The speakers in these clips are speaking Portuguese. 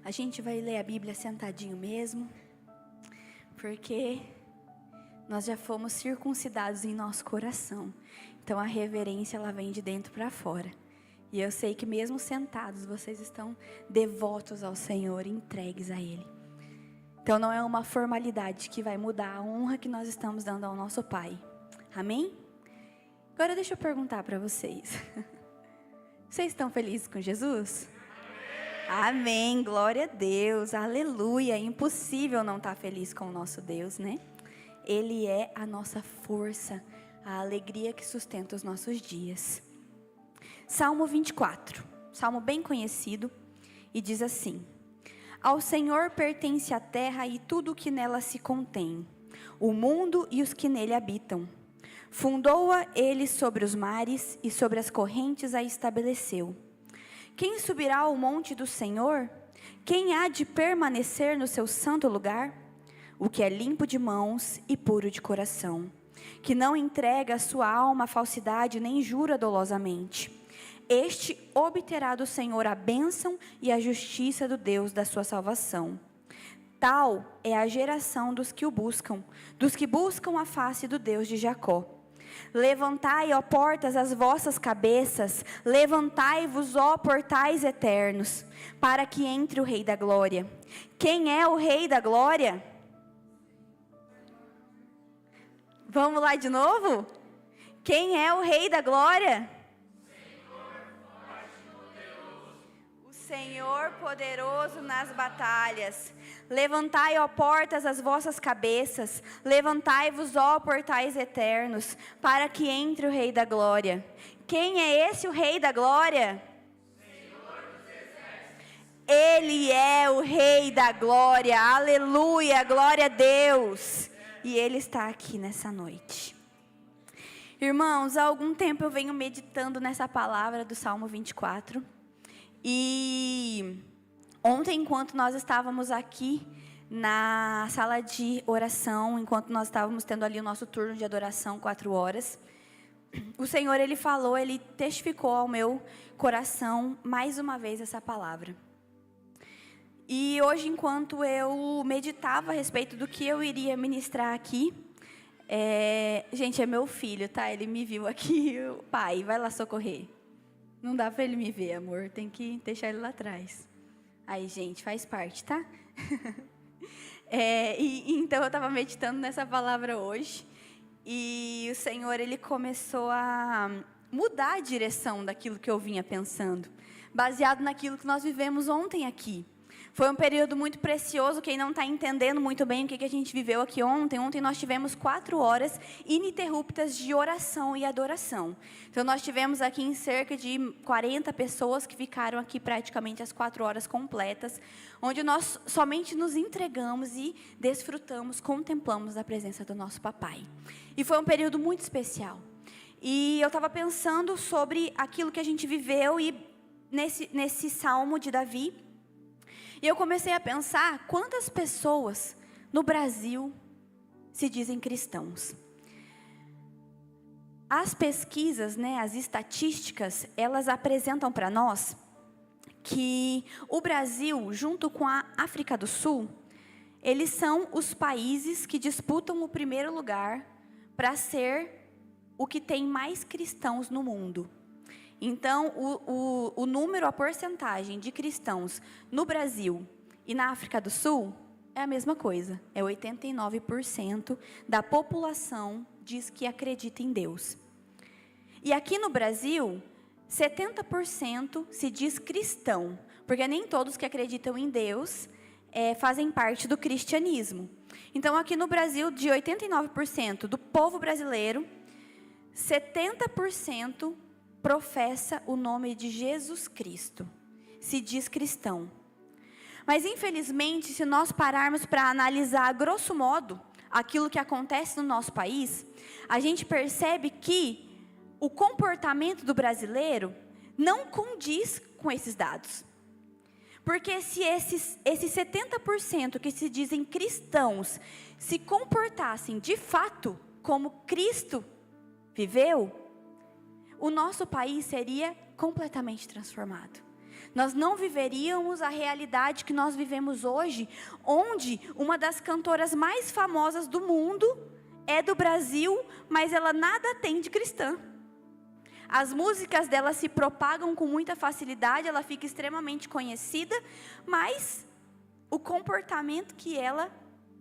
A gente vai ler a Bíblia sentadinho mesmo, porque nós já fomos circuncidados em nosso coração. Então a reverência, ela vem de dentro para fora. E eu sei que mesmo sentados, vocês estão devotos ao Senhor, entregues a Ele. Então não é uma formalidade que vai mudar a honra que nós estamos dando ao nosso Pai. Amém? Agora deixa eu perguntar para vocês. Vocês estão felizes com Jesus? Amém, glória a Deus, aleluia. É impossível não estar feliz com o nosso Deus, né? Ele é a nossa força, a alegria que sustenta os nossos dias. Salmo 24, salmo bem conhecido, e diz assim: Ao Senhor pertence a terra e tudo o que nela se contém, o mundo e os que nele habitam. Fundou-a ele sobre os mares e sobre as correntes a estabeleceu. Quem subirá ao monte do Senhor? Quem há de permanecer no seu santo lugar? O que é limpo de mãos e puro de coração, que não entrega a sua alma à falsidade nem jura dolosamente. Este obterá do Senhor a bênção e a justiça do Deus da sua salvação. Tal é a geração dos que o buscam, dos que buscam a face do Deus de Jacó. Levantai, ó portas, as vossas cabeças, levantai-vos, ó portais eternos, para que entre o Rei da Glória. Quem é o Rei da Glória? Vamos lá de novo? Quem é o Rei da Glória? O Senhor poderoso nas batalhas. Levantai, ó portas, as vossas cabeças, levantai-vos, ó portais eternos, para que entre o Rei da Glória. Quem é esse o Rei da Glória? Senhor dos Exércitos. Ele é o Rei da Glória, aleluia, glória a Deus. E Ele está aqui nessa noite. Irmãos, há algum tempo eu venho meditando nessa palavra do Salmo 24, e ontem, enquanto nós estávamos aqui na sala de oração, enquanto nós estávamos tendo ali o nosso turno de adoração, 4 horas, o Senhor, Ele falou, Ele testificou ao meu coração mais uma vez essa palavra. E hoje, enquanto eu meditava a respeito do que eu iria ministrar aqui, gente, é meu filho, tá? Ele me viu aqui, pai, vai lá socorrer. Não dá para ele me ver, amor, tem que deixar ele lá atrás. Aí, gente, faz parte, tá? Então, eu estava meditando nessa palavra hoje. E o Senhor, Ele começou a mudar a direção daquilo que eu vinha pensando. Baseado naquilo que nós vivemos ontem aqui. Foi um período muito precioso. Quem não está entendendo muito bem o que a gente viveu aqui ontem. Ontem nós tivemos 4 horas ininterruptas de oração e adoração. Então nós tivemos aqui em cerca de 40 pessoas que ficaram aqui praticamente as 4 horas completas. Onde nós somente nos entregamos e desfrutamos, contemplamos a presença do nosso papai. E foi um período muito especial. E eu estava pensando sobre aquilo que a gente viveu e nesse salmo de Davi. E eu comecei a pensar quantas pessoas no Brasil se dizem cristãos. As pesquisas, as estatísticas, elas apresentam para nós que o Brasil, junto com a África do Sul, eles são os países que disputam o primeiro lugar para ser o que tem mais cristãos no mundo. Então, o número, a porcentagem de cristãos no Brasil e na África do Sul é a mesma coisa. É 89% da população diz que acredita em Deus. E aqui no Brasil, 70% se diz cristão, porque nem todos que acreditam em Deus fazem parte do cristianismo. Então, aqui no Brasil, de 89% do povo brasileiro, 70% professa o nome de Jesus Cristo, se diz cristão. Mas infelizmente, se nós pararmos para analisar grosso modo aquilo que acontece no nosso país, a gente percebe que o comportamento do brasileiro não condiz com esses dados. Porque se esses 70% que se dizem cristãos se comportassem de fato como Cristo viveu, o nosso país seria completamente transformado. Nós não viveríamos a realidade que nós vivemos hoje, onde uma das cantoras mais famosas do mundo é do Brasil, mas ela nada tem de cristã. As músicas dela se propagam com muita facilidade, ela fica extremamente conhecida, mas o comportamento que ela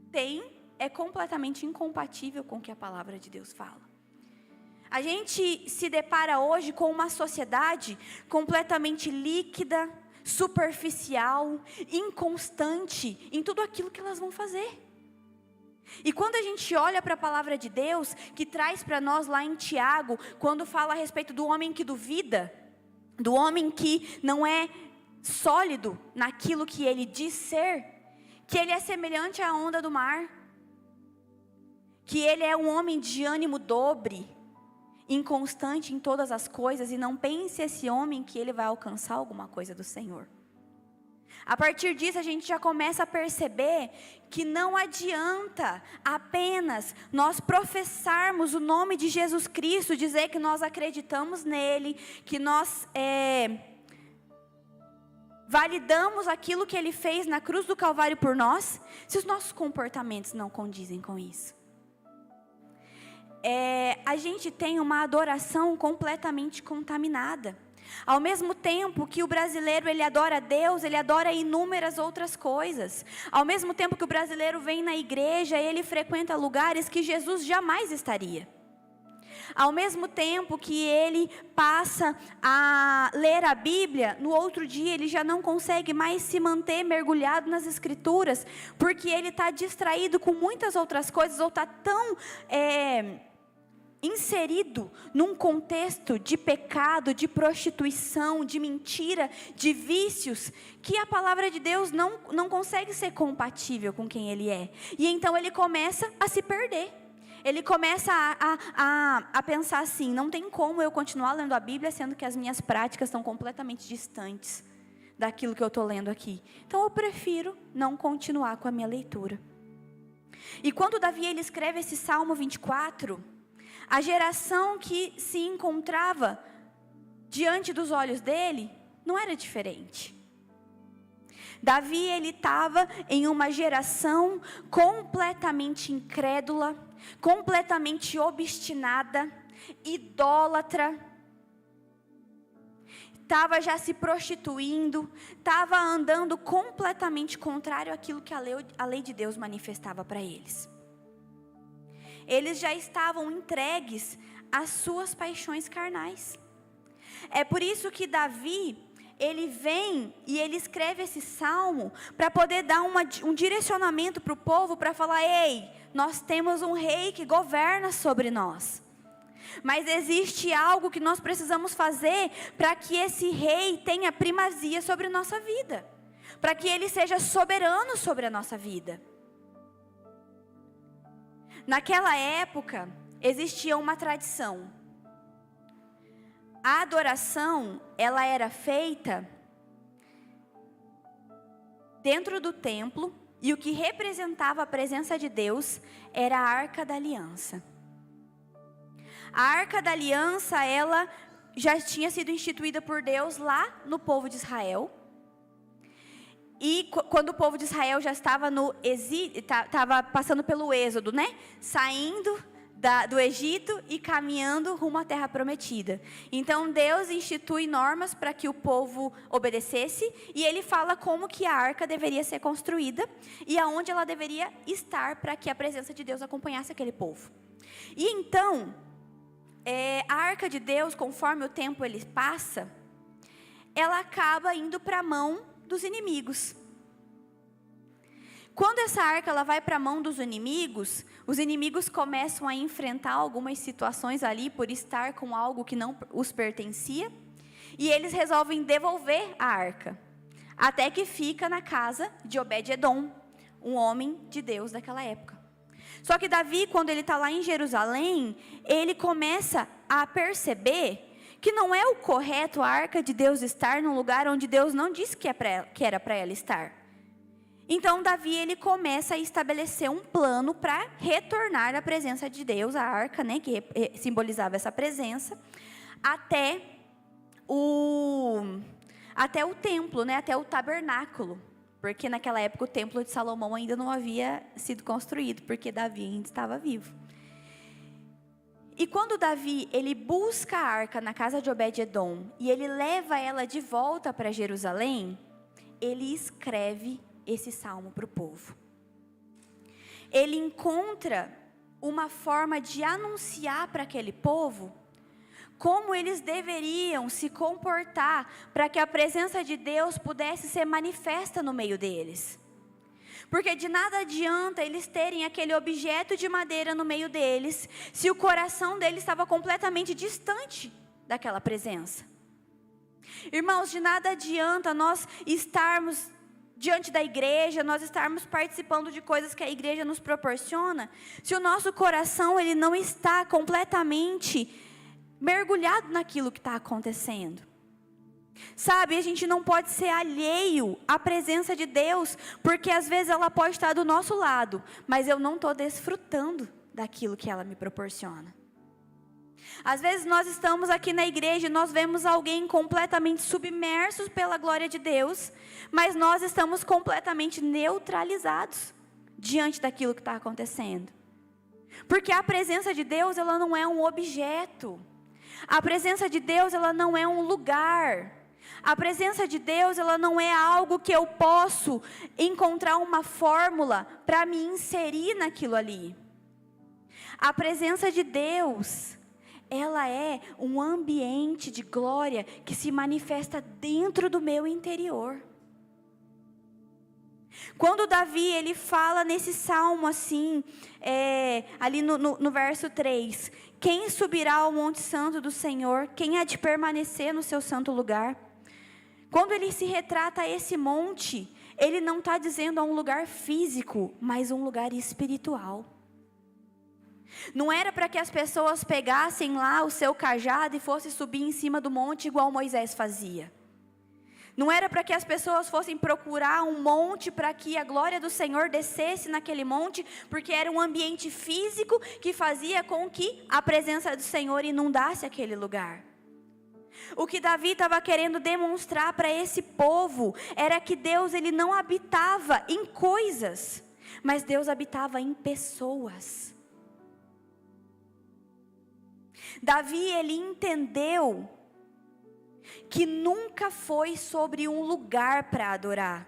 tem é completamente incompatível com o que a palavra de Deus fala. A gente se depara hoje com uma sociedade completamente líquida, superficial, inconstante em tudo aquilo que elas vão fazer. E quando a gente olha para a palavra de Deus, que traz para nós lá em Tiago, quando fala a respeito do homem que duvida, do homem que não é sólido naquilo que ele diz ser, que ele é semelhante à onda do mar, que ele é um homem de ânimo dobre, inconstante em todas as coisas, e não pense esse homem que ele vai alcançar alguma coisa do Senhor. A partir disso a gente já começa a perceber que não adianta apenas nós professarmos o nome de Jesus Cristo, dizer que nós acreditamos nele, que nós validamos aquilo que ele fez na cruz do Calvário por nós, se os nossos comportamentos não condizem com isso. A gente tem uma adoração completamente contaminada. Ao mesmo tempo que o brasileiro ele adora Deus, ele adora inúmeras outras coisas. Ao mesmo tempo que o brasileiro vem na igreja, ele frequenta lugares que Jesus jamais estaria. Ao mesmo tempo que ele passa a ler a Bíblia, no outro dia ele já não consegue mais se manter mergulhado nas Escrituras, porque ele está distraído com muitas outras coisas, ou está tão inserido num contexto de pecado, de prostituição, de mentira, de vícios, que a palavra de Deus não consegue ser compatível com quem ele é. E então ele começa a se perder. Ele começa a pensar assim: não tem como eu continuar lendo a Bíblia, sendo que as minhas práticas estão completamente distantes daquilo que eu estou lendo aqui. Então eu prefiro não continuar com a minha leitura. E quando Davi ele escreve esse Salmo 24, a geração que se encontrava diante dos olhos dele não era diferente. Davi ele estava em uma geração completamente incrédula, completamente obstinada, idólatra, estava já se prostituindo, estava andando completamente contrário àquilo que a lei de Deus manifestava para eles. Eles já estavam entregues às suas paixões carnais. É por isso que Davi, ele vem e ele escreve esse salmo para poder dar um direcionamento para o povo, para falar: ei, nós temos um rei que governa sobre nós. Mas existe algo que nós precisamos fazer para que esse rei tenha primazia sobre a nossa vida, para que ele seja soberano sobre a nossa vida. Naquela época, existia uma tradição. A adoração, ela era feita dentro do templo, e o que representava a presença de Deus era a Arca da Aliança. A Arca da Aliança, ela já tinha sido instituída por Deus lá no povo de Israel. E quando o povo de Israel já estava no exílio, estava passando pelo êxodo, né? Saindo do Egito e caminhando rumo à terra prometida. Então Deus institui normas para que o povo obedecesse, e ele fala como que a arca deveria ser construída e aonde ela deveria estar para que a presença de Deus acompanhasse aquele povo. E então, a arca de Deus, conforme o tempo ele passa, ela acaba indo para a mão dos inimigos. Quando essa arca ela vai para a mão dos inimigos, os inimigos começam a enfrentar algumas situações ali por estar com algo que não os pertencia, e eles resolvem devolver a arca, até que fica na casa de Obed-edom, um homem de Deus daquela época. Só que Davi, quando ele está lá em Jerusalém, ele começa a perceber que não é o correto a arca de Deus estar num lugar onde Deus não disse que era para ela estar. Então Davi ele começa a estabelecer um plano para retornar a presença de Deus, a arca, né, que simbolizava essa presença, até até o templo, né, até o tabernáculo. Porque naquela época o templo de Salomão ainda não havia sido construído, porque Davi ainda estava vivo. E quando Davi, ele busca a arca na casa de Obed-edom, e ele leva ela de volta para Jerusalém, ele escreve esse salmo para o povo. Ele encontra uma forma de anunciar para aquele povo como eles deveriam se comportar para que a presença de Deus pudesse ser manifesta no meio deles. Porque de nada adianta eles terem aquele objeto de madeira no meio deles, se o coração deles estava completamente distante daquela presença. Irmãos, de nada adianta nós estarmos diante da igreja, nós estarmos participando de coisas que a igreja nos proporciona, se o nosso coração ele não está completamente mergulhado naquilo que está acontecendo. Sabe, a gente não pode ser alheio à presença de Deus, porque às vezes ela pode estar do nosso lado, mas eu não estou desfrutando daquilo que ela me proporciona. Às vezes nós estamos aqui na igreja e nós vemos alguém completamente submersos pela glória de Deus, mas nós estamos completamente neutralizados diante daquilo que está acontecendo. Porque a presença de Deus, ela não é um objeto. A presença de Deus, ela não é um lugar. A presença de Deus, ela não é algo que eu posso encontrar uma fórmula para me inserir naquilo ali. A presença de Deus, ela é um ambiente de glória que se manifesta dentro do meu interior. Quando Davi, ele fala nesse salmo assim, ali no verso 3, quem subirá ao monte santo do Senhor? Quem há de permanecer no seu santo lugar? Quando ele se retrata a esse monte, ele não está dizendo a um lugar físico, mas um lugar espiritual. Não era para que as pessoas pegassem lá o seu cajado e fossem subir em cima do monte igual Moisés fazia. Não era para que as pessoas fossem procurar um monte para que a glória do Senhor descesse naquele monte, porque era um ambiente físico que fazia com que a presença do Senhor inundasse aquele lugar. O que Davi estava querendo demonstrar para esse povo era que Deus, ele não habitava em coisas, mas Deus habitava em pessoas. Davi, ele entendeu que nunca foi sobre um lugar para adorar,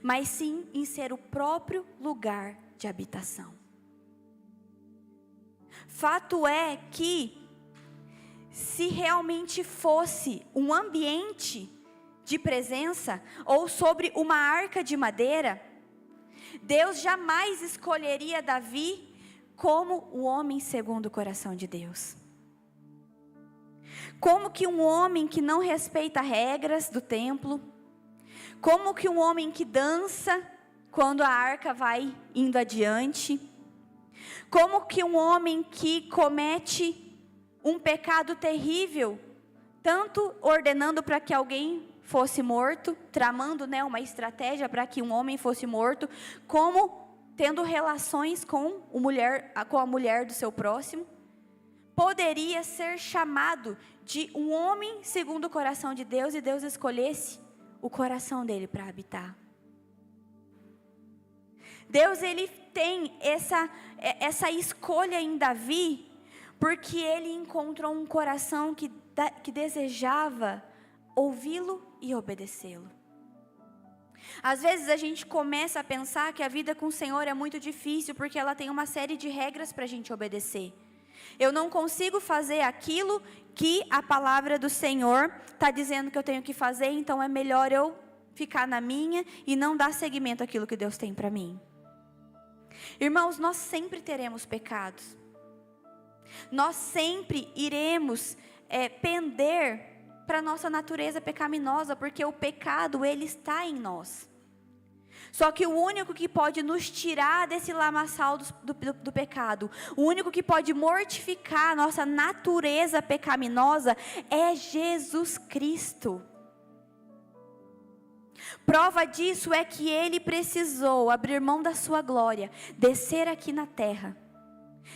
mas sim em ser o próprio lugar de habitação. Fato é que, se realmente fosse um ambiente de presença, ou sobre uma arca de madeira, Deus jamais escolheria Davi como o homem segundo o coração de Deus. Como que um homem que não respeita regras do templo, como que um homem que dança quando a arca vai indo adiante, como que um homem que comete um pecado terrível, tanto ordenando para que alguém fosse morto, tramando, né, uma estratégia para que um homem fosse morto, como tendo relações com a mulher do seu próximo, poderia ser chamado de um homem segundo o coração de Deus, e Deus escolhesse o coração dele para habitar. Deus, ele tem essa escolha em Davi, porque ele encontrou um coração que desejava ouvi-lo e obedecê-lo. Às vezes a gente começa a pensar que a vida com o Senhor é muito difícil, porque ela tem uma série de regras para a gente obedecer. Eu não consigo fazer aquilo que a palavra do Senhor está dizendo que eu tenho que fazer, então é melhor eu ficar na minha e não dar seguimento àquilo que Deus tem para mim. Irmãos, nós sempre teremos pecados. Nós sempre iremos pender para a nossa natureza pecaminosa, porque o pecado, ele está em nós. Só que o único que pode nos tirar desse lamaçal do pecado, o único que pode mortificar a nossa natureza pecaminosa é Jesus Cristo. Prova disso é que ele precisou abrir mão da sua glória, descer aqui na terra,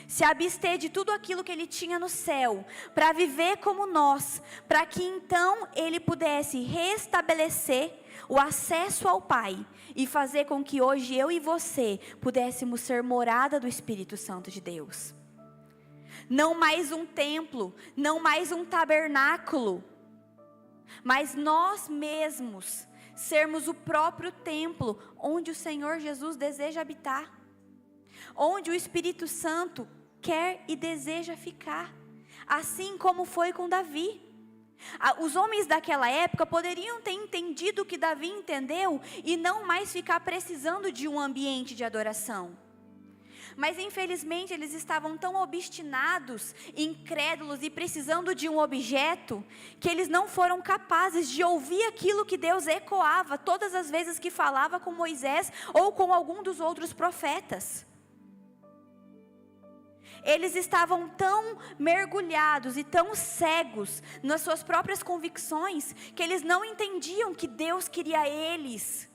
se abster de tudo aquilo que ele tinha no céu, para viver como nós, para que então ele pudesse restabelecer o acesso ao Pai e fazer com que hoje eu e você pudéssemos ser morada do Espírito Santo de Deus. Não mais um templo, não mais um tabernáculo, mas nós mesmos sermos o próprio templo onde o Senhor Jesus deseja habitar, onde o Espírito Santo quer e deseja ficar, assim como foi com Davi. Os homens daquela época poderiam ter entendido o que Davi entendeu e não mais ficar precisando de um ambiente de adoração. Mas infelizmente eles estavam tão obstinados, incrédulos e precisando de um objeto, que eles não foram capazes de ouvir aquilo que Deus ecoava todas as vezes que falava com Moisés ou com algum dos outros profetas. Eles estavam tão mergulhados e tão cegos nas suas próprias convicções, que eles não entendiam que Deus queria eles,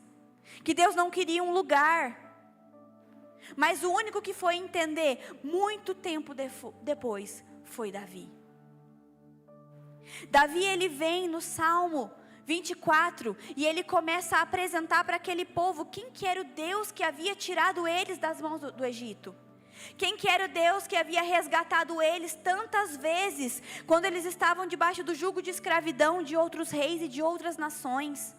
que Deus não queria um lugar. Mas o único que foi entender muito tempo depois foi Davi. Davi, ele vem no Salmo 24 e ele começa a apresentar para aquele povo quem que era o Deus que havia tirado eles das mãos do Egito. Quem que era o Deus que havia resgatado eles tantas vezes, quando eles estavam debaixo do jugo de escravidão de outros reis e de outras nações.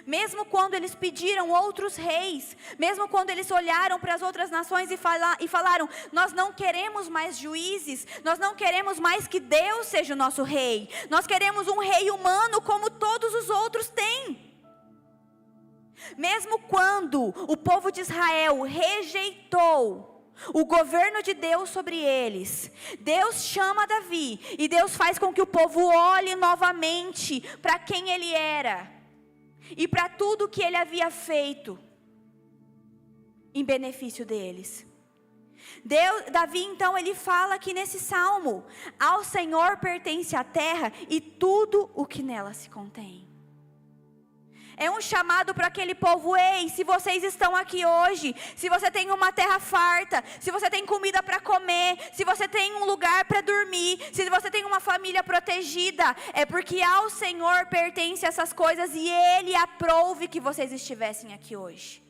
Mesmo quando eles pediram outros reis, mesmo quando eles olharam para as outras nações e falaram, nós não queremos mais juízes, nós não queremos mais que Deus seja o nosso rei, nós queremos um rei humano como todos os outros têm. Mesmo quando o povo de Israel rejeitou o governo de Deus sobre eles, Deus chama Davi e Deus faz com que o povo olhe novamente para quem ele era e para tudo que ele havia feito em benefício deles. Davi então ele fala aqui nesse salmo: ao Senhor pertence a terra e tudo o que nela se contém. É um chamado para aquele povo: ei, se vocês estão aqui hoje, se você tem uma terra farta, se você tem comida para comer, se você tem um lugar para dormir, se você tem uma família protegida, é porque ao Senhor pertence essas coisas e Ele aprove que vocês estivessem aqui hoje.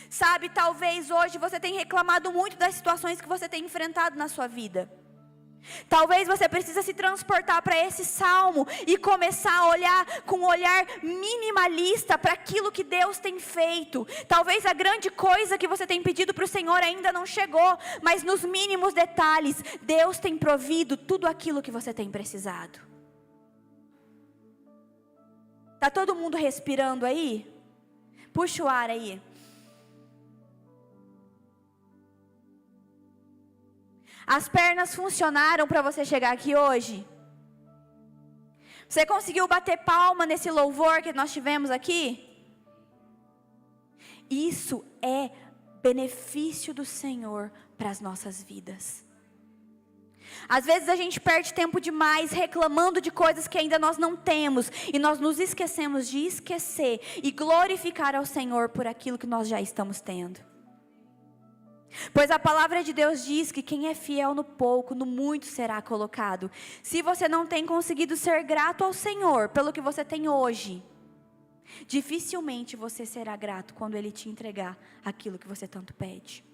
Sabe, talvez hoje você tenha reclamado muito das situações que você tem enfrentado na sua vida. Talvez você precise se transportar para esse salmo e começar a olhar com um olhar minimalista para aquilo que Deus tem feito. Talvez a grande coisa que você tem pedido para o Senhor ainda não chegou, mas nos mínimos detalhes, Deus tem provido tudo aquilo que você tem precisado. Está todo mundo respirando aí? Puxa o ar aí. As pernas funcionaram para você chegar aqui hoje? Você conseguiu bater palma nesse louvor que nós tivemos aqui? Isso é benefício do Senhor para as nossas vidas. Às vezes a gente perde tempo demais reclamando de coisas que ainda nós não temos, e nós nos esquecemos de esquecer e glorificar ao Senhor por aquilo que nós já estamos tendo. Pois a palavra de Deus diz que quem é fiel no pouco, no muito será colocado. Se você não tem conseguido ser grato ao Senhor pelo que você tem hoje, dificilmente você será grato quando Ele te entregar aquilo que você tanto pede.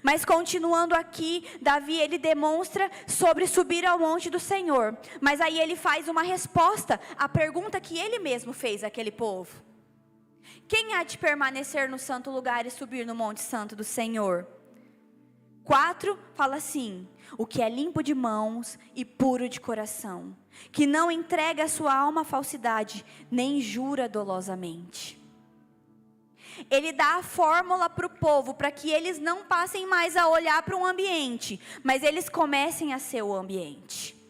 Mas continuando aqui, Davi ele demonstra sobre subir ao monte do Senhor. Mas aí ele faz uma resposta à pergunta que ele mesmo fez àquele povo. Quem há de permanecer no santo lugar e subir no monte santo do Senhor? 4 fala assim: o que é limpo de mãos e puro de coração, que não entrega a sua alma à falsidade, nem jura dolosamente. Ele dá a fórmula para o povo, para que eles não passem mais a olhar para um ambiente, mas eles comecem a ser o ambiente.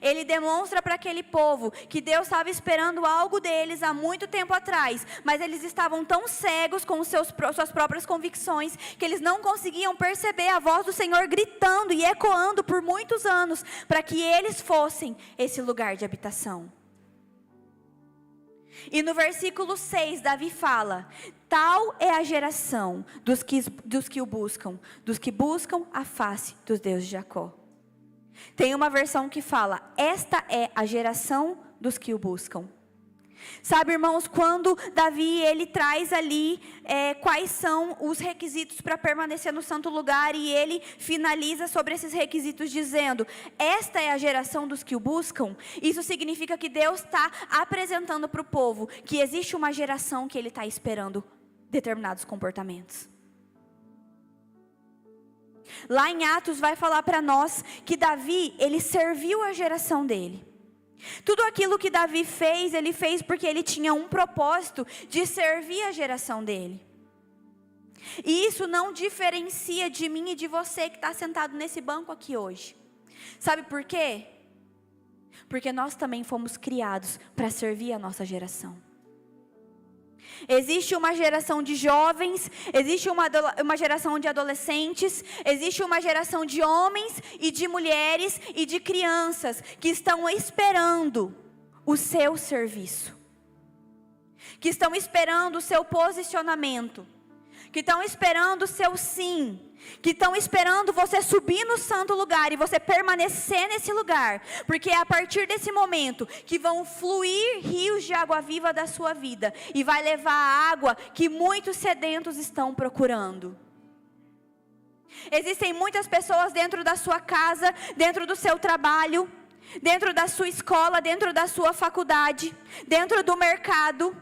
Ele demonstra para aquele povo que Deus estava esperando algo deles há muito tempo atrás, mas eles estavam tão cegos com suas próprias convicções, que eles não conseguiam perceber a voz do Senhor gritando e ecoando por muitos anos, para que eles fossem esse lugar de habitação. E no versículo 6, Davi fala: tal é a geração dos que o buscam, dos que buscam a face dos Deus de Jacó. Tem uma versão que fala, esta é a geração dos que o buscam. Sabe, irmãos, quando Davi, ele traz ali quais são os requisitos para permanecer no santo lugar, e ele finaliza sobre esses requisitos dizendo, esta é a geração dos que o buscam. Isso significa que Deus está apresentando para o povo que existe uma geração que ele está esperando determinados comportamentos. Lá em Atos vai falar para nós que Davi, ele serviu a geração dele. Tudo aquilo que Davi fez, ele fez porque ele tinha um propósito de servir a geração dele. E isso não diferencia de mim e de você que está sentado nesse banco aqui hoje. Sabe por quê? Porque nós também fomos criados para servir a nossa geração. Existe uma geração de jovens, existe uma geração de adolescentes, existe uma geração de homens e de mulheres e de crianças que estão esperando o seu serviço, que estão esperando o seu posicionamento, que estão esperando o seu sim, que estão esperando você subir no santo lugar e você permanecer nesse lugar, porque é a partir desse momento que vão fluir rios de água viva da sua vida, e vai levar a água que muitos sedentos estão procurando. Existem muitas pessoas dentro da sua casa, dentro do seu trabalho, dentro da sua escola, dentro da sua faculdade, dentro do mercado,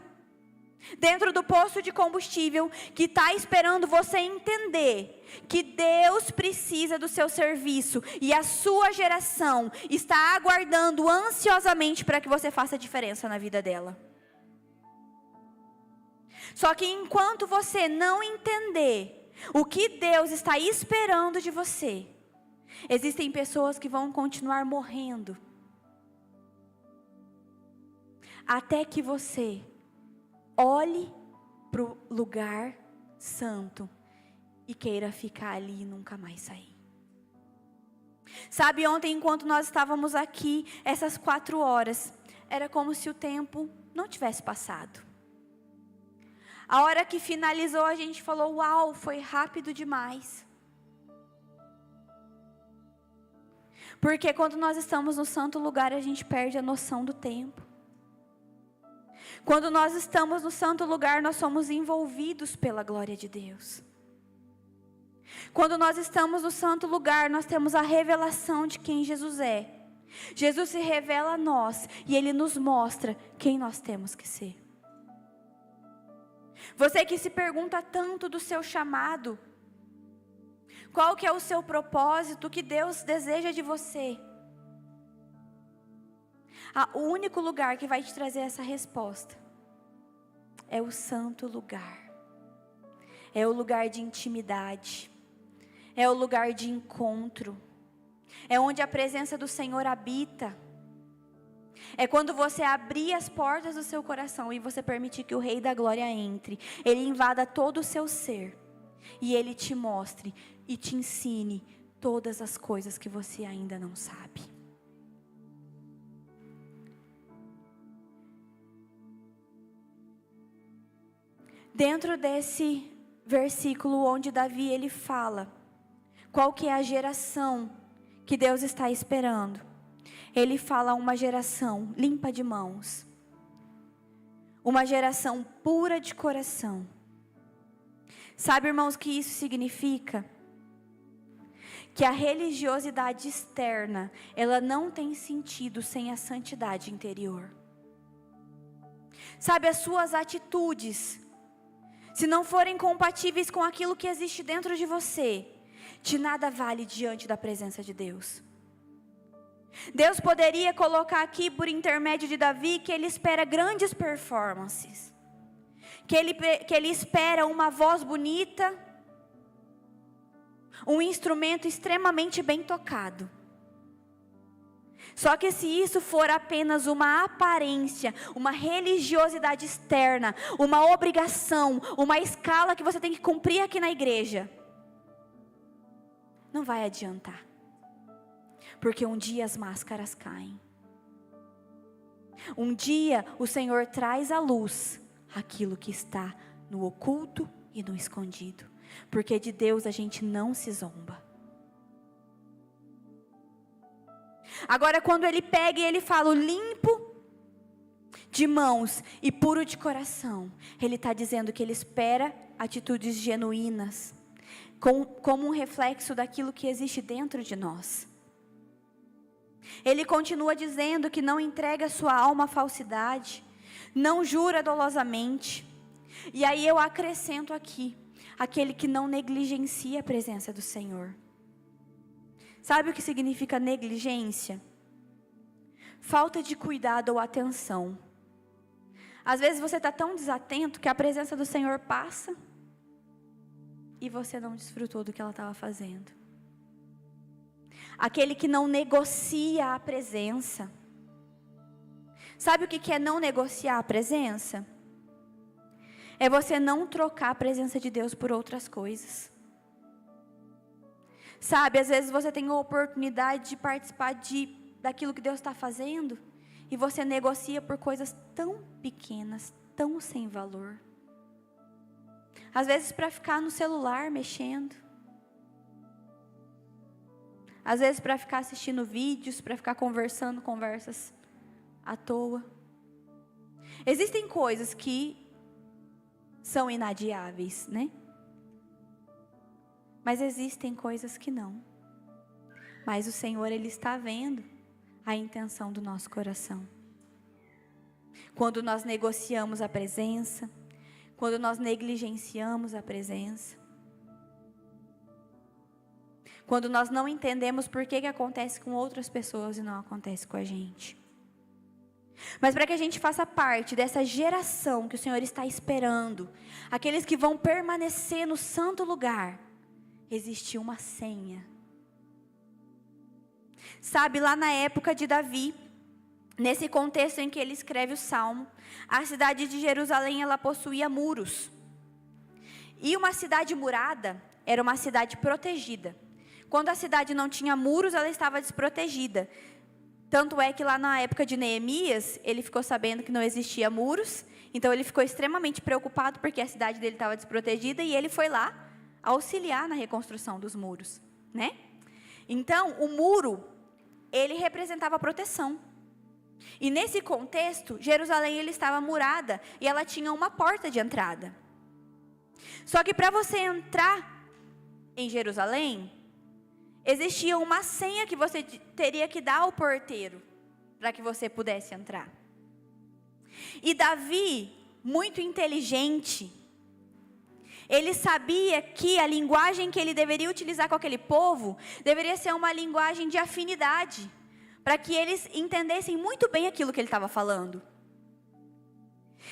dentro do posto de combustível, que está esperando você entender que Deus precisa do seu serviço, e a sua geração está aguardando ansiosamente para que você faça diferença na vida dela. Só que enquanto você não entender o que Deus está esperando de você, existem pessoas que vão continuar morrendo, até que você olhe para o lugar santo e queira ficar ali e nunca mais sair. Sabe, ontem enquanto nós estávamos aqui, essas 4 horas, era como se o tempo não tivesse passado. A hora que finalizou, a gente falou, uau, foi rápido demais. Porque quando nós estamos no santo lugar, a gente perde a noção do tempo. Quando nós estamos no santo lugar, nós somos envolvidos pela glória de Deus. Quando nós estamos no santo lugar, nós temos a revelação de quem Jesus é. Jesus se revela a nós e Ele nos mostra quem nós temos que ser. Você que se pergunta tanto do seu chamado, qual que é o seu propósito, o que Deus deseja de você? O único lugar que vai te trazer essa resposta é o santo lugar. É o lugar de intimidade. É o lugar de encontro. É onde a presença do Senhor habita. É quando você abrir as portas do seu coração e você permitir que o Rei da Glória entre. Ele invada todo o seu ser. E Ele te mostre e te ensine todas as coisas que você ainda não sabe. Dentro desse versículo onde Davi ele fala qual que é a geração que Deus está esperando, ele fala uma geração limpa de mãos, uma geração pura de coração. Sabe, irmãos, o que isso significa? Que a religiosidade externa, ela não tem sentido sem a santidade interior. Sabe, as suas atitudes, se não forem compatíveis com aquilo que existe dentro de você, de nada vale diante da presença de Deus. Deus poderia colocar aqui por intermédio de Davi que ele espera grandes performances, que ele espera uma voz bonita, um instrumento extremamente bem tocado. Só que se isso for apenas uma aparência, uma religiosidade externa, uma obrigação, uma escala que você tem que cumprir aqui na igreja, não vai adiantar. Porque um dia as máscaras caem. Um dia o Senhor traz à luz aquilo que está no oculto e no escondido, porque de Deus a gente não se zomba. Agora, quando ele pega e ele fala o limpo de mãos e puro de coração, ele está dizendo que ele espera atitudes genuínas, como um reflexo daquilo que existe dentro de nós. Ele continua dizendo que não entrega sua alma à falsidade, não jura dolosamente. E aí eu acrescento aqui, aquele que não negligencia a presença do Senhor. Sabe o que significa negligência? Falta de cuidado ou atenção. Às vezes você está tão desatento que a presença do Senhor passa e você não desfrutou do que ela estava fazendo. Aquele que não negocia a presença. Sabe o que é não negociar a presença? É você não trocar a presença de Deus por outras coisas. Sabe, às vezes você tem a oportunidade de participar daquilo que Deus está fazendo, e você negocia por coisas tão pequenas, tão sem valor. Às vezes para ficar no celular mexendo. Às vezes para ficar assistindo vídeos, para ficar conversando conversas à toa. Existem coisas que são inadiáveis, né? Mas existem coisas que não. Mas o Senhor, Ele está vendo a intenção do nosso coração. Quando nós negociamos a presença, quando nós negligenciamos a presença, quando nós não entendemos por que acontece com outras pessoas e não acontece com a gente. Mas para que a gente faça parte dessa geração que o Senhor está esperando, aqueles que vão permanecer no santo lugar, existe uma senha. Sabe, lá na época de Davi, nesse contexto em que ele escreve o Salmo, a cidade de Jerusalém, ela possuía muros. E uma cidade murada era uma cidade protegida. Quando a cidade não tinha muros, ela estava desprotegida. Tanto é que lá na época de Neemias, ele ficou sabendo que não existia muros, então ele ficou extremamente preocupado porque a cidade dele estava desprotegida e ele foi lá auxiliar na reconstrução dos muros, né? Então, o muro, ele representava proteção. E nesse contexto, Jerusalém ele estava murada e ela tinha uma porta de entrada. Só que para você entrar em Jerusalém, existia uma senha que você teria que dar ao porteiro para que você pudesse entrar. E Davi, muito inteligente, ele sabia que a linguagem que ele deveria utilizar com aquele povo deveria ser uma linguagem de afinidade, para que eles entendessem muito bem aquilo que ele estava falando.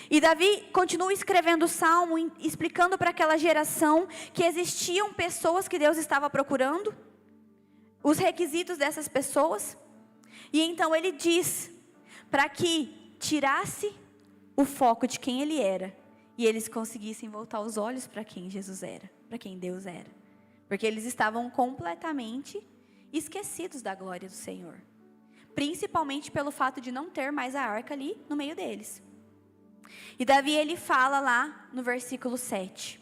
E Davi continua escrevendo o Salmo, explicando para aquela geração que existiam pessoas que Deus estava procurando, os requisitos dessas pessoas, e então ele diz para que tirasse o foco de quem ele era, e eles conseguissem voltar os olhos para quem Jesus era, para quem Deus era, porque eles estavam completamente esquecidos da glória do Senhor, principalmente pelo fato de não ter mais a arca ali no meio deles. E Davi ele fala lá no versículo 7: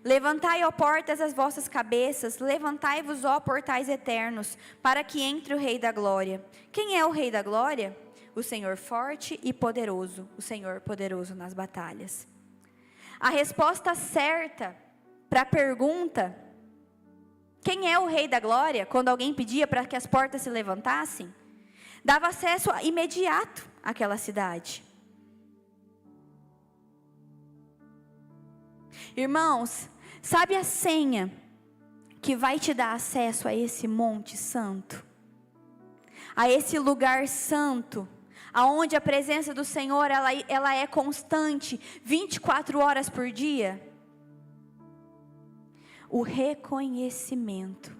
levantai, ó portas, as vossas cabeças, levantai-vos, ó portais eternos, para que entre o Rei da Glória. Quem é o Rei da Glória? O Senhor forte e poderoso, o Senhor poderoso nas batalhas. A resposta certa para a pergunta, quem é o Rei da Glória, quando alguém pedia para que as portas se levantassem, dava acesso imediato àquela cidade. Irmãos, sabe a senha que vai te dar acesso a esse monte santo? A esse lugar santo, aonde a presença do Senhor ela é constante, 24 horas por dia? O reconhecimento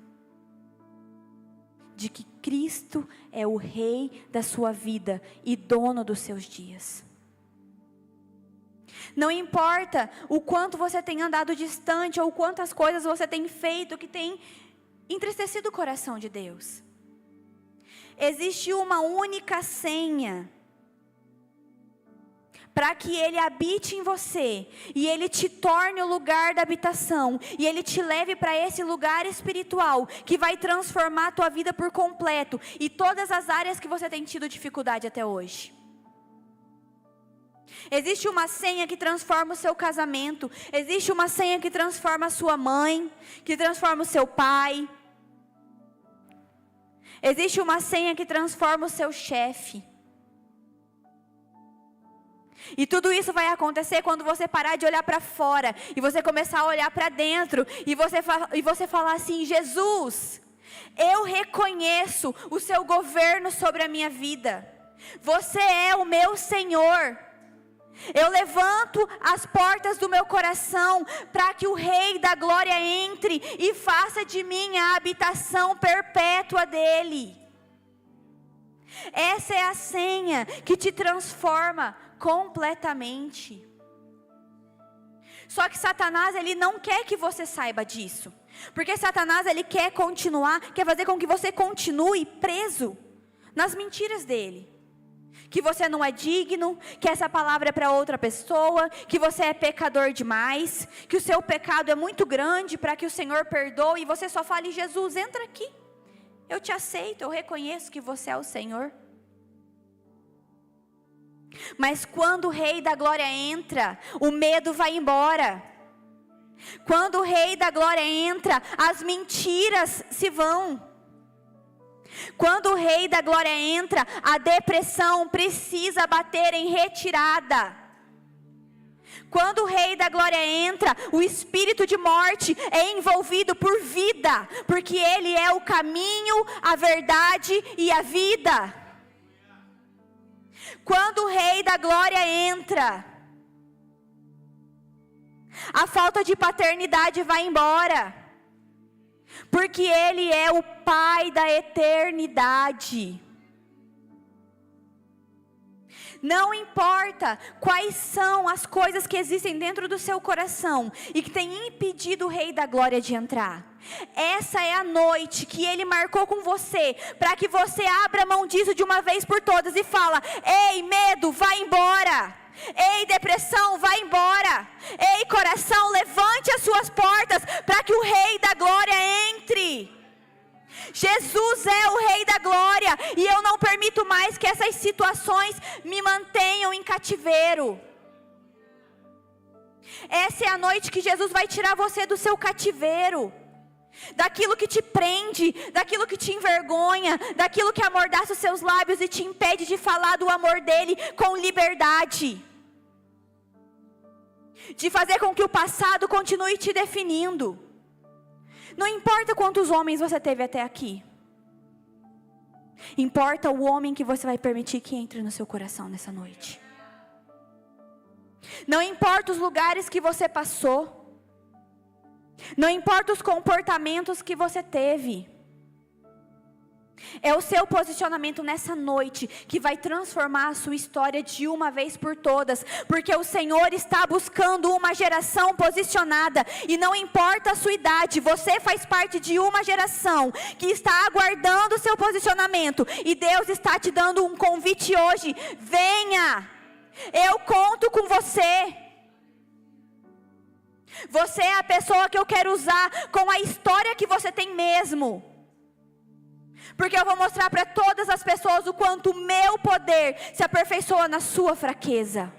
de que Cristo é o Rei da sua vida e dono dos seus dias. Não importa o quanto você tem andado distante ou quantas coisas você tem feito que tem entristecido o coração de Deus. Existe uma única senha para que Ele habite em você, e Ele te torne o lugar da habitação, e Ele te leve para esse lugar espiritual, que vai transformar a tua vida por completo, e todas as áreas que você tem tido dificuldade até hoje. Existe uma senha que transforma o seu casamento, existe uma senha que transforma a sua mãe, que transforma o seu pai, existe uma senha que transforma o seu chefe. E tudo isso vai acontecer quando você parar de olhar para fora e você começar a olhar para dentro e você falar assim: Jesus, eu reconheço o seu governo sobre a minha vida. Você é o meu Senhor. Eu levanto as portas do meu coração para que o Rei da Glória entre e faça de mim a habitação perpétua dele. Essa é a senha que te transforma completamente. Só que Satanás, ele não quer que você saiba disso, porque Satanás, ele quer fazer com que você continue preso nas mentiras dele, que você não é digno, que essa palavra é para outra pessoa, que você é pecador demais, que o seu pecado é muito grande para que o Senhor perdoe, e você só fale: Jesus, entra aqui, eu te aceito, eu reconheço que você é o Senhor. Mas quando o Rei da Glória entra, o medo vai embora. Quando o Rei da Glória entra, as mentiras se vão. Quando o Rei da Glória entra, a depressão precisa bater em retirada. Quando o Rei da Glória entra, o espírito de morte é envolvido por vida, porque Ele é o caminho, a verdade e a vida. Quando o Rei da Glória entra, a falta de paternidade vai embora, porque Ele é o Pai da eternidade. Não importa quais são as coisas que existem dentro do seu coração e que tem impedido o Rei da Glória de entrar. Essa é a noite que Ele marcou com você, para que você abra mão disso de uma vez por todas e fala: ei, medo, vai embora. Ei, depressão, vai embora. Ei, coração, levante as suas portas para que o Rei da Glória entre. Jesus é o Rei da Glória, e eu não permito mais que essas situações me mantenham em cativeiro. Essa é a noite que Jesus vai tirar você do seu cativeiro, daquilo que te prende, daquilo que te envergonha, daquilo que amordaça os seus lábios e te impede de falar do amor dele com liberdade, de fazer com que o passado continue te definindo. Não importa quantos homens você teve até aqui, importa o homem que você vai permitir que entre no seu coração nessa noite. Não importa os lugares que você passou, não importa os comportamentos que você teve, é o seu posicionamento nessa noite que vai transformar a sua história de uma vez por todas, porque o Senhor está buscando uma geração posicionada, e não importa a sua idade, você faz parte de uma geração que está aguardando o seu posicionamento, e Deus está te dando um convite hoje: venha, eu conto com você. Você é a pessoa que eu quero usar com a história que você tem mesmo, porque eu vou mostrar para todas as pessoas o quanto o meu poder se aperfeiçoa na sua fraqueza.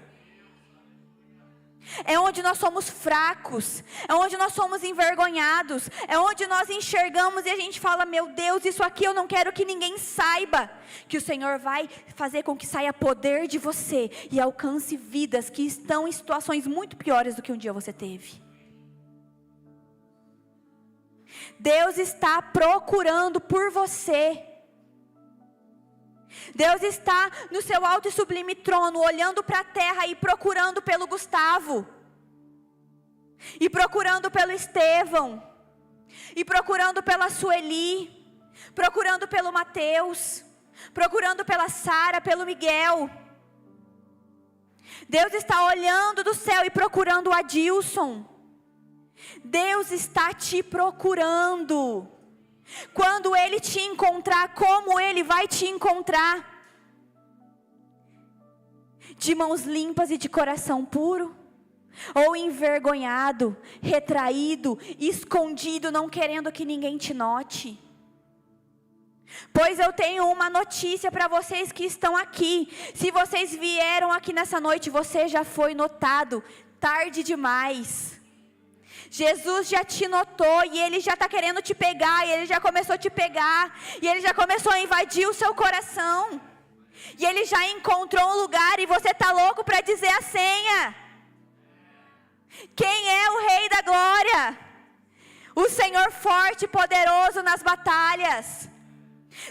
É onde nós somos fracos, é onde nós somos envergonhados, é onde nós enxergamos e a gente fala: meu Deus, isso aqui eu não quero que ninguém saiba. Que o Senhor vai fazer com que saia poder de você e alcance vidas que estão em situações muito piores do que um dia você teve. Deus está procurando por você. Deus está no seu alto e sublime trono, olhando para a terra e procurando pelo Gustavo, e procurando pelo Estevão, e procurando pela Sueli, procurando pelo Mateus, procurando pela Sara, pelo Miguel. Deus está olhando do céu e procurando o Adilson. Deus está te procurando. Quando Ele te encontrar, como Ele vai te encontrar? de mãos limpas e de coração puro? Ou envergonhado, retraído, escondido, não querendo que ninguém te note? Pois eu tenho uma notícia para vocês que estão aqui. Se vocês vieram aqui nessa noite, você já foi notado, tarde demais. Jesus já te notou e Ele já está querendo te pegar, e Ele já começou a te pegar, e Ele já começou a invadir o seu coração. E Ele já encontrou um lugar e você está louco para dizer a senha. Quem é o Rei da Glória? O Senhor forte e poderoso nas batalhas.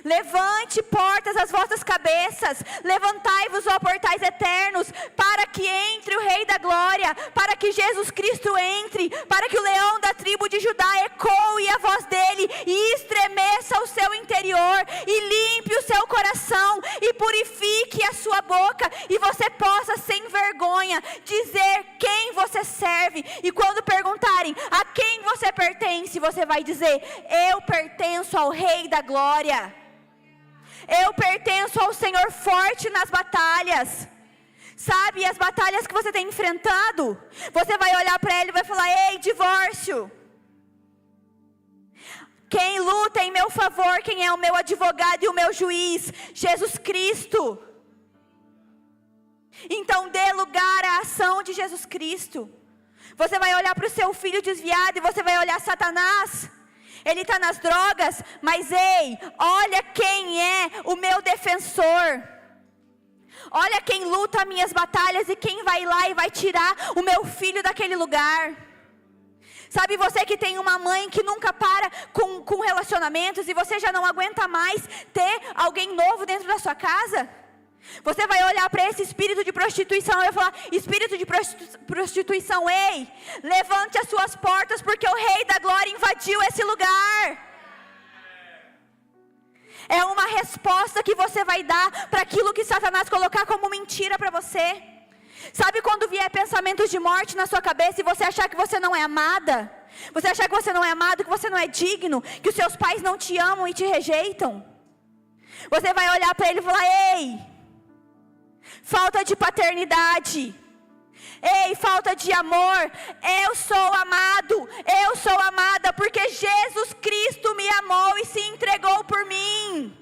Levante, portas, as vossas cabeças, levantai-vos, ó portais eternos, para que entre o Rei da Glória, para que Jesus Cristo entre, para que o leão da tribo de Judá ecoe a voz dele, e estremeça o seu interior, e limpe o seu coração, e purifique a sua boca, e você possa sem vergonha dizer quem você serve. E quando perguntarem a quem você pertence, você vai dizer: eu pertenço ao Rei da Glória. Eu pertenço ao Senhor forte nas batalhas. Sabe, as batalhas que você tem enfrentado, você vai olhar para Ele e vai falar: ei, divórcio, quem luta em meu favor, quem é o meu advogado e o meu juiz? Jesus Cristo. Então dê lugar à ação de Jesus Cristo. Você vai olhar para o seu filho desviado e você vai olhar Satanás. Ele está nas drogas, mas ei, olha quem é o meu defensor. Olha quem luta as minhas batalhas e quem vai lá e vai tirar o meu filho daquele lugar. Sabe, você que tem uma mãe que nunca para com relacionamentos e você já não aguenta mais ter alguém novo dentro da sua casa? Você vai olhar para esse espírito de prostituição e vai falar: espírito de prostituição, ei, levante as suas portas, porque o Rei da Glória invadiu esse lugar. É uma resposta que você vai dar para aquilo que Satanás colocar como mentira para você. Sabe quando vier pensamentos de morte na sua cabeça e você achar que você não é amada? Você achar que você não é amado, que você não é digno, que os seus pais não te amam e te rejeitam? Você vai olhar para ele e falar: ei, falta de paternidade, ei, falta de amor, eu sou amado, eu sou amada, porque Jesus Cristo me amou e se entregou por mim,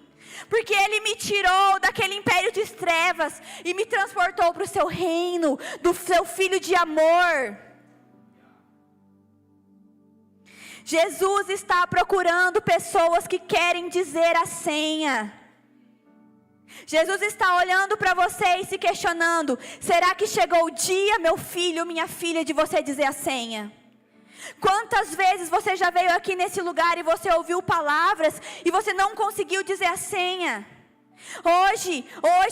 porque Ele me tirou daquele império de trevas e me transportou para o seu reino, do seu Filho de amor. Jesus está procurando pessoas que querem dizer a senha. Jesus está olhando para você e se questionando: será que chegou o dia, meu filho, minha filha, de você dizer a senha? Quantas vezes você já veio aqui nesse lugar e você ouviu palavras e você não conseguiu dizer a senha? Hoje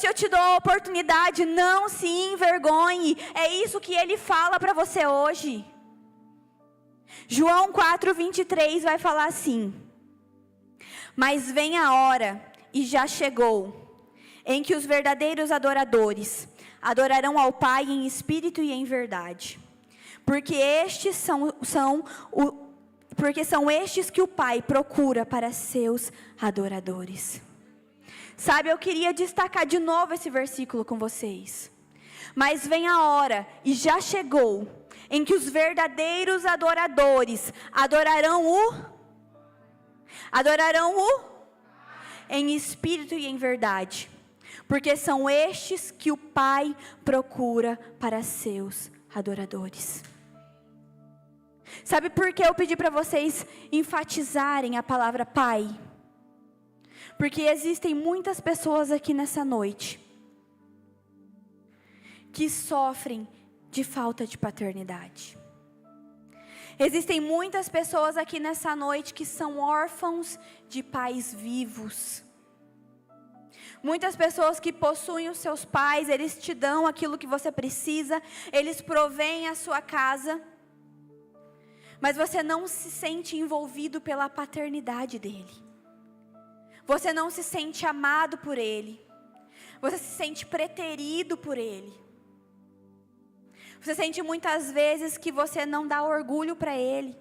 eu te dou a oportunidade, não se envergonhe. É isso que Ele fala para você hoje. João 4:23 vai falar assim: mas vem a hora, e já chegou, em que os verdadeiros adoradores adorarão ao Pai em espírito e em verdade, porque são estes que o Pai procura para seus adoradores. Sabe, eu queria destacar de novo esse versículo com vocês. Mas vem a hora, e já chegou, em que os verdadeiros adoradores adorarão em espírito e em verdade, porque são estes que o Pai procura para seus adoradores. Sabe por que eu pedi para vocês enfatizarem a palavra Pai? Porque existem muitas pessoas aqui nessa noite que sofrem de falta de paternidade. Existem muitas pessoas aqui nessa noite que são órfãos de pais vivos. Muitas pessoas que possuem os seus pais, eles te dão aquilo que você precisa, eles provêm a sua casa, mas você não se sente envolvido pela paternidade dele. Você não se sente amado por ele. Você se sente preterido por ele. Você sente muitas vezes que você não dá orgulho para ele.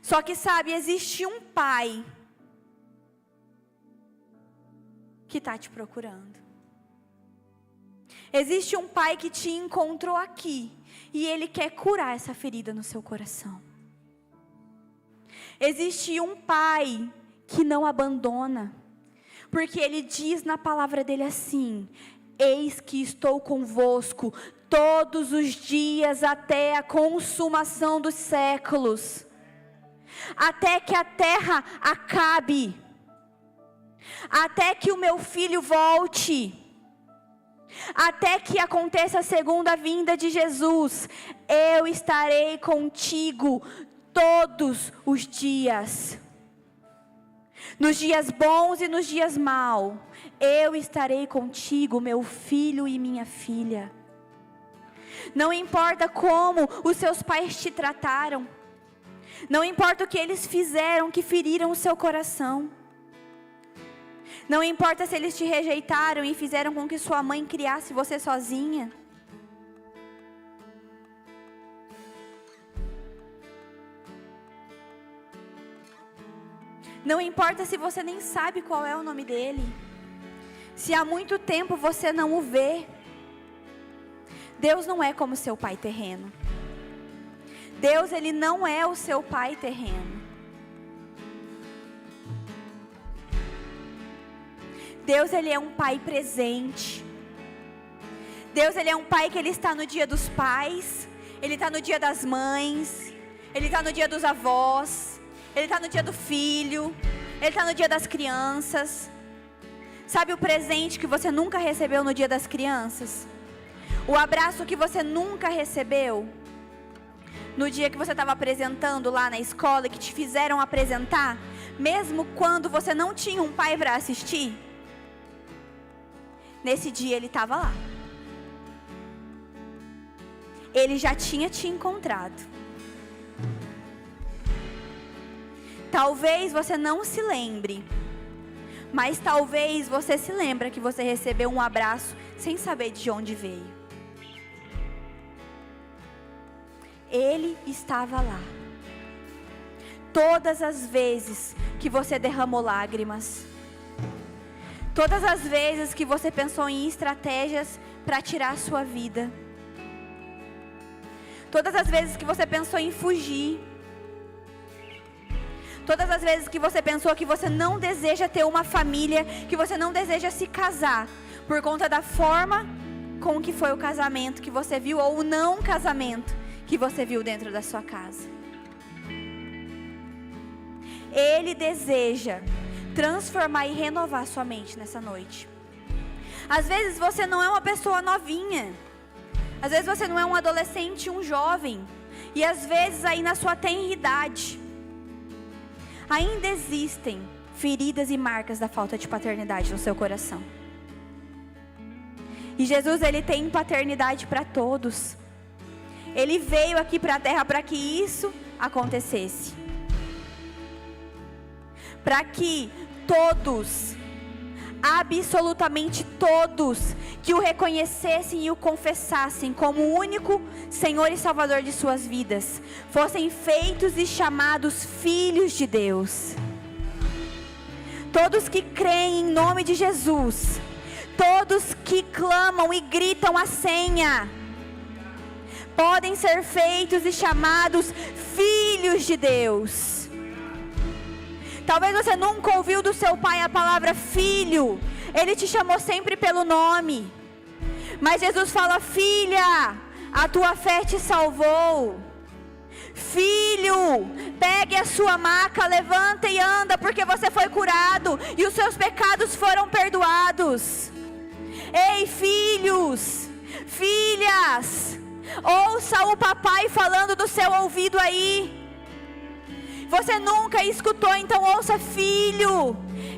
Só que sabe, existe um pai que está te procurando. Existe um pai que te encontrou aqui e ele quer curar essa ferida no seu coração. Existe um pai que não abandona, porque ele diz na palavra dele assim: eis que estou convosco todos os dias até a consumação dos séculos, até que a terra acabe, até que o meu filho volte, até que aconteça a segunda vinda de Jesus, eu estarei contigo todos os dias. Nos dias bons e nos dias maus, eu estarei contigo, meu filho e minha filha. Não importa como os seus pais te trataram, não importa o que eles fizeram que feriram o seu coração, não importa se eles te rejeitaram e fizeram com que sua mãe criasse você sozinha. Não importa se você nem sabe qual é o nome dele, se há muito tempo você não o vê. Deus não é como seu pai terreno. Deus, ele não é o seu pai terreno. Deus, ele é um pai presente. Deus, ele é um pai que ele está no dia dos pais, ele está no dia das mães, ele está no dia dos avós, ele está no dia do filho, ele está no dia das crianças. Sabe o presente que você nunca recebeu no dia das crianças? O abraço que você nunca recebeu no dia que você estava apresentando lá na escola, que te fizeram apresentar, mesmo quando você não tinha um pai para assistir? Nesse dia ele estava lá. Ele já tinha te encontrado. Talvez você não se lembre, mas talvez você se lembre que você recebeu um abraço sem saber de onde veio. Ele estava lá. Todas as vezes que você derramou lágrimas, todas as vezes que você pensou em estratégias para tirar a sua vida, todas as vezes que você pensou em fugir, todas as vezes que você pensou que você não deseja ter uma família, que você não deseja se casar, por conta da forma com que foi o casamento que você viu, ou o não casamento que você viu dentro da sua casa. Ele deseja transformar e renovar sua mente nessa noite. Às vezes você não é uma pessoa novinha, às vezes você não é um adolescente, um jovem, e às vezes aí na sua tenridade ainda existem feridas e marcas da falta de paternidade no seu coração. E Jesus, ele tem paternidade para todos. Ele veio aqui para a terra para que isso acontecesse. Para que todos, absolutamente todos, que o reconhecessem e o confessassem como o único Senhor e Salvador de suas vidas, fossem feitos e chamados filhos de Deus. Todos que creem em nome de Jesus, todos que clamam e gritam a senha, podem ser feitos e chamados filhos de Deus. Talvez você nunca ouviu do seu pai a palavra filho, ele te chamou sempre pelo nome, mas Jesus fala: filha, a tua fé te salvou. Filho, pegue a sua maca, levanta e anda, porque você foi curado e os seus pecados foram perdoados. Ei, filhos, filhas, ouça o papai falando do seu ouvido aí. Você nunca escutou, então ouça: filho,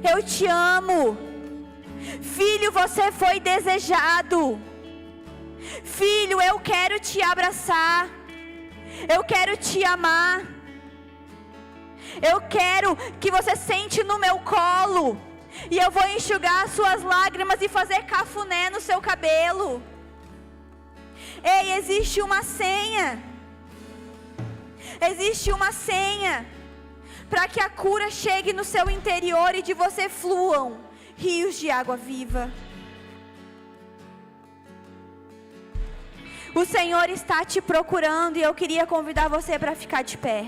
eu te amo. Filho, você foi desejado. Filho, eu quero te abraçar. Eu quero te amar. Eu quero que você sente no meu colo, e eu vou enxugar as suas lágrimas e fazer cafuné no seu cabelo. Ei, existe uma senha. Existe uma senha para que a cura chegue no seu interior e de você fluam rios de água viva. O Senhor está te procurando e eu queria convidar você para ficar de pé.